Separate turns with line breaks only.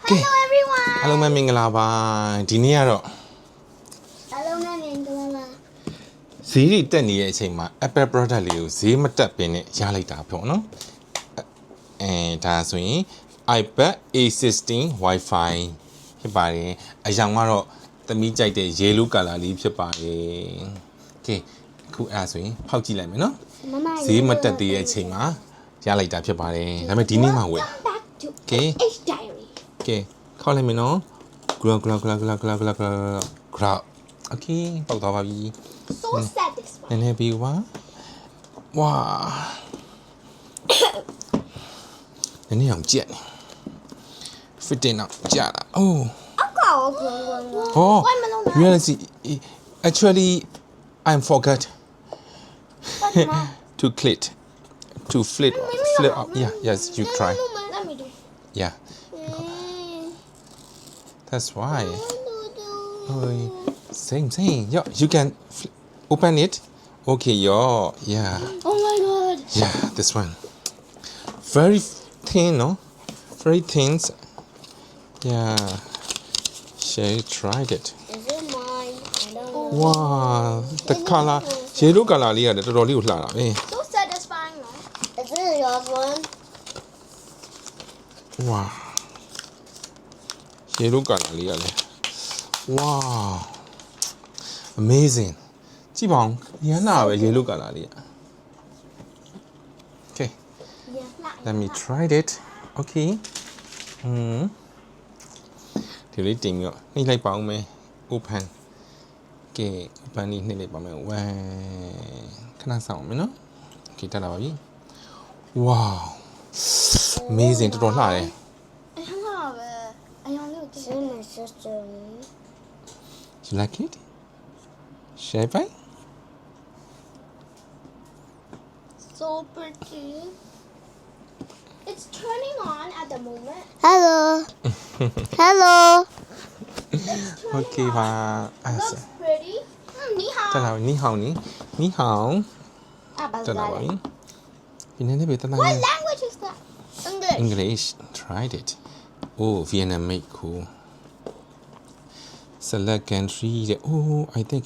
Hello everyone.
Hello မင်္ဂလာပါဒီနေ့ကတော့
Hello မင်္ဂလာပါ
ဈေးတွေတက်နေတဲ့အချိန်မှာ Apple product လေးကိုဈေးမတက်ပင်နဲ့ရလိုက်တာပေါ့နော်ဒါဆိုရင် iPad A16 Wi-Fi ဖြစ်ပါတယ်အရောင်ကတော့သမီးကြိုက်တဲ့ yellow color လေးဖြစ်ပါတယ် Okay အခုအဲ့ဒါဆိုရင်ဖောက်ကြည့်လိုက်မယ်နော်ဈေးမတက်သေးတဲ့အချိန်မှာရလိုက်တာဖြစ်ပါတယ်ဒါပေမဲ့ဒီနေ့မှဝယ် Okay
H diary
Okay ခေါက်လိုက်မယ်နော် grow Okay ပေါက်သွားပါပြီ
so satisfied
နည်းနည်းပြီးပါဝါနည်းနည်းအောင်ကြက်နေ fitting တော့ကြာတာ oh
အကော
oh reality actually I'm forgot to click to flip up yes you try
Let me do
yeah that's why oh, same yo you can open it okay yeah
Oh my god
yeah this one very thin no very thin yeah she tried it
Is it mine? I don't know
wow the color yellow color လေးရတယ်တော်တော်လေးကိုလှတာပဲ
So satisfying no? Is it your one?
wow yellow color လေးရတယ် wow amazing ကြည့်ပါဦးရမ်းလာပဲ yellow color လေးอ่ะ okay
Yeah
let me try it okay ဒီလေးတင်ပြီးတော့နှိပ်လိုက်ပါဦးမယ် open ကဲ open လေးနှိပ်လိုက်ပါမယ်ဝမ်ခဏစောင့်မယ်နော် okay တက်လာပါပြီ wow amazing တော်တော်လှတယ်
It's my sister
you like it share by
So pretty It's turning on at the moment Hello Hello
okay ပါအဲ့
Looks pretty 你好
တက်လာပြီနီးဟောင်းတက်လာပါပြီဒီနေ့လည်းပဲတက်လာ
What language is that? English.
English tried it oh Vietnamese cool select country oh I think